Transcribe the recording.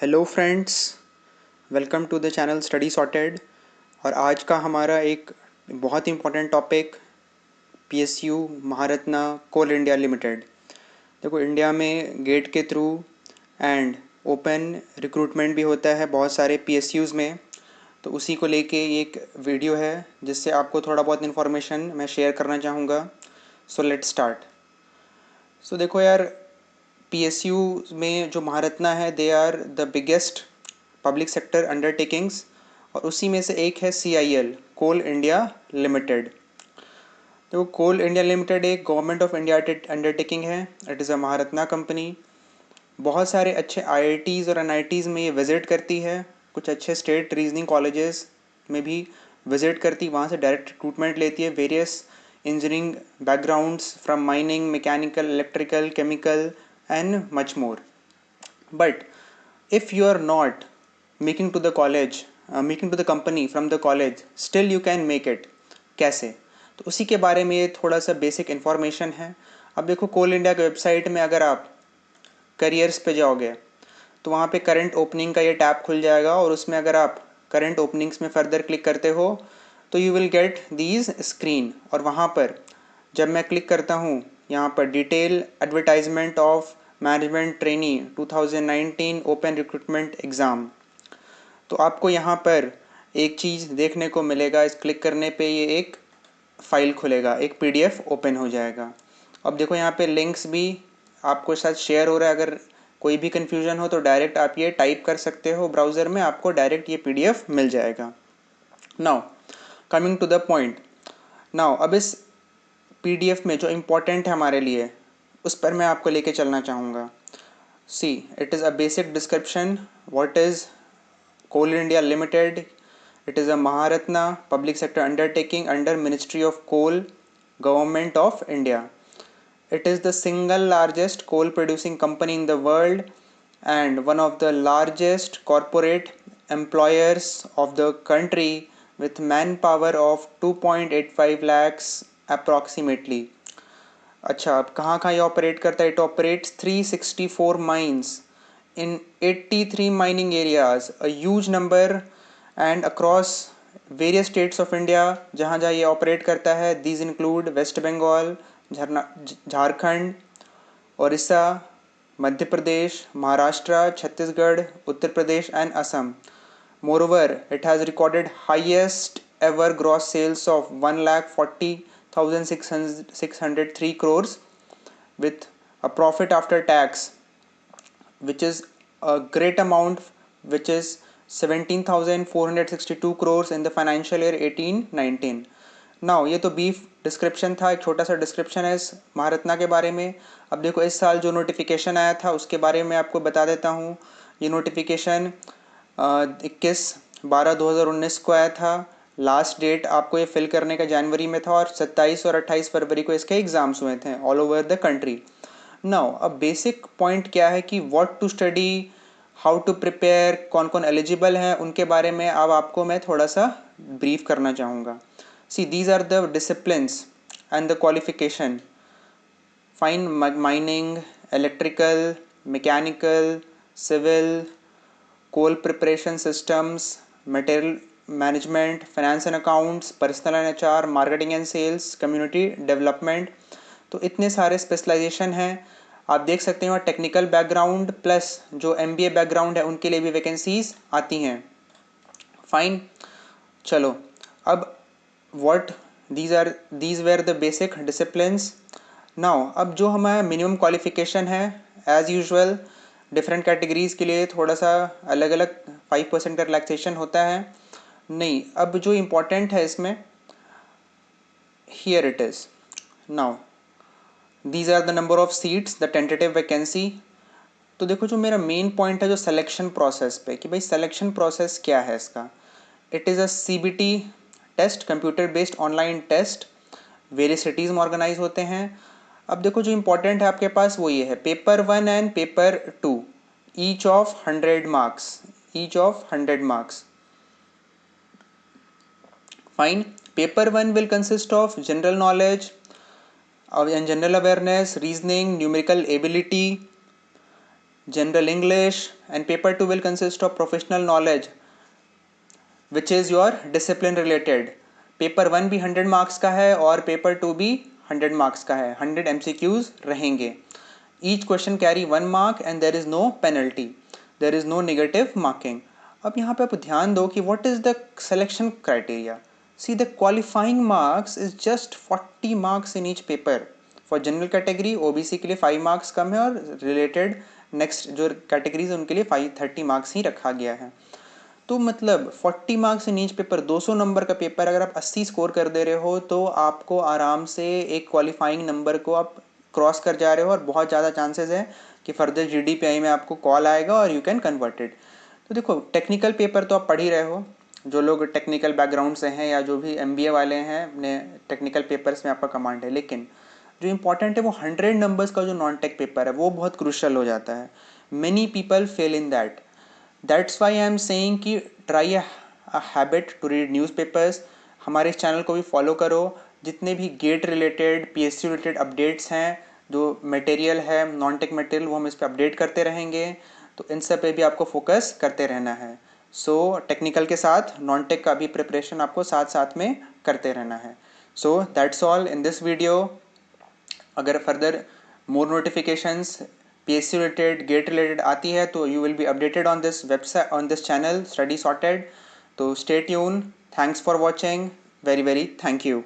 Hello friends, welcome to the channel study sorted. और आज का हमारा एक बहुत important topic PSU Maharatna Coal India Limited. देखो, इंडिया में गेट के थ्रू एंड ओपन रिक्रूटमेंट भी होता है बहुत सारे पीएसयूज़ में। तो उसी को लेके एक वीडियो है जिससे आपको थोड़ा बहुत इन्फॉर्मेशन मैं शेयर करना चाहूँगा। So let's start. सो देखो यार, पीएसयू में जो महारत्ना है they are the biggest public sector undertakings, और उसी में से एक है सीआईएल कोल इंडिया लिमिटेड। तो कोल इंडिया लिमिटेड एक गवर्नमेंट ऑफ इंडिया अंडरटेकिंग है। It is a Maharatna company. बहुत सारे अच्छे आईआईटीज़ और एनआईटीज़ में ये विज़िट करती है। कुछ अच्छे स्टेट रीजनिंग कॉलेजेस में भी विज़िट करती, वहाँ से डायरेक्ट रिक्रूटमेंट लेती है। Various engineering backgrounds from mining, mechanical, electrical, chemical and much more. But if you are not making to the college making to the company from the college, still you can make it। कैसे? तो उसी के बारे में ये थोड़ा सा basic information है। अब देखो, कोल इंडिया के वेबसाइट में अगर आप करियर्स पे जाओगे तो वहाँ पे करंट ओपनिंग का ये टैब खुल जाएगा, और उसमें अगर आप करंट ओपनिंग्स में फर्दर क्लिक करते हो तो you will get these screen. और वहाँ पर जब मैं क्लिक करता हूँ, यहाँ पर detail advertisement of management trainee 2019 open recruitment exam, तो आपको यहाँ पर एक चीज़ देखने को मिलेगा। इस क्लिक करने पे ये एक फ़ाइल खुलेगा, एक पीडीएफ ओपन हो जाएगा। अब देखो, यहाँ पे लिंक्स भी आपको साथ शेयर हो रहा है। अगर कोई भी कन्फ्यूज़न हो तो डायरेक्ट आप ये टाइप कर सकते हो ब्राउज़र में, आपको डायरेक्ट ये पीडीएफ मिल जाएगा। Now coming to the point. Now अब इस पीडीएफ में जो इम्पोर्टेंट है हमारे लिए, उस पर मैं आपको लेके चलना चाहूँगा। See, it is a basic description what is Coal India Limited. It is a Maharatna public sector undertaking under Ministry of Coal, Government of India. It is the single largest coal producing company in the world and one of the largest corporate employers of the country with manpower of 2.85 lakhs approximately. अच्छा, अब कहाँ कहाँ ये operate करता है? It operates 364 mines in 83 mining areas, a huge number and across various states of India जहाँ जहाँ ये ऑपरेट करता है। These include West Bengal, Jharkhand, Orissa, Madhya Pradesh, Maharashtra, Chhattisgarh, Uttar Pradesh and Assam. Moreover, it has recorded highest ever gross sales of 1,40,603 crores with a profit after tax which is a great amount, which is 17,462 crores in the financial year 18-19। Now ये तो beef description था, एक छोटा सा description है इस महारत्ना के बारे में। अब देखो, इस साल जो नोटिफिकेशन आया था उसके बारे में आपको बता देता हूँ। ये नोटिफिकेशन 21/12/2019 को आया था। लास्ट डेट आपको ये फिल करने का जनवरी में था, और 27 और 28 फरवरी को इसके एग्ज़ाम्स हुए थे all over the country. Now अब बेसिक पॉइंट क्या है कि what to study, how to prepare, कौन कौन एलिजिबल हैं, उनके बारे में अब आपको मैं थोड़ा सा ब्रीफ करना चाहूँगा। See, these are the disciplines and the qualification. Fine mining, electrical, mechanical, civil, coal preparation systems, material management, finance and accounts, personnel and HR, marketing and sales, community development. तो इतने सारे स्पेशलाइजेशन हैं, आप देख सकते हैं। और टेक्निकल बैकग्राउंड प्लस जो एमबीए बैकग्राउंड है उनके लिए भी वैकेंसीज आती हैं। फाइन, चलो अब what these were the basic disciplines. Now अब जो हमारा मिनिमम क्वालिफिकेशन है, एज यूजुअल डिफरेंट कैटेगरीज के लिए थोड़ा सा अलग अलग 5% का रिलैक्सेशन होता है। नहीं, अब जो इम्पोर्टेंट है इसमें, here it is. Now these are the number of seats, the tentative vacancy. तो देखो, जो मेरा मेन पॉइंट है जो सिलेक्शन प्रोसेस पे, कि भाई सिलेक्शन प्रोसेस क्या है इसका। It is a CBT test, computer based online test, various cities में ऑर्गेनाइज होते हैं। अब देखो, जो इंपॉर्टेंट है आपके पास वो ये है, paper 1 and paper 2, each of 100 marks, each of 100 marks. Fine, paper 1 will consist of general knowledge and general awareness, reasoning, numerical ability, general English, and paper 2 will consist of professional knowledge which is your discipline related. Paper 1 भी 100 marks का है और paper 2 भी 100 marks का है, 100 MCQs रहेंगे। Each question carry 1 mark and there is no penalty, there is no negative marking. अब यहाँ पे आप ध्यान दो कि what is the selection criteria. See the qualifying marks is just 40 marks in each paper. For general category OBC के लिए 5 marks कम है और रिलेटेड नेक्स्ट जो कैटेगरीज उनके लिए 30 मार्क्स ही रखा गया है। तो मतलब 40 marks in each paper, 200 number का पेपर, अगर आप 80 स्कोर कर दे रहे हो तो आपको आराम से एक क्वालिफाइंग नंबर को आप क्रॉस कर जा रहे हो और बहुत ज़्यादा चांसेस है कि फर्दर GDPI में आपको कॉल आएगा और यू कैन कन्वर्ट इट। तो देखो, टेक्निकल पेपर तो आप पढ़ ही रहे हो, जो लोग टेक्निकल बैकग्राउंड से हैं या जो भी MBA वाले हैं, अपने टेक्निकल पेपर्स में आपका कमांड है। लेकिन जो इंपॉर्टेंट है वो 100 नंबर्स का जो नॉन टेक पेपर है वो बहुत क्रूशल हो जाता है। Many people fail in that. That's why I am saying कि try a habit to read newspapers. हमारे इस चैनल को भी फॉलो करो। जितने भी GATE related PSU related updates हैं, जो मटेरियल है नॉन टेक मटेरियल, वो हम इस पर अपडेट करते रहेंगे। तो इन सब पे भी आपको फोकस करते रहना है। सो टेक्निकल के साथ नॉन टेक का भी प्रिपरेशन आपको साथ साथ में करते रहना है। So that's all in this video. अगर further more notifications PSU related GATE related आती है तो you will be updated on this website, on this channel study sorted. तो stay tune. Thanks for watching. Very very thank you.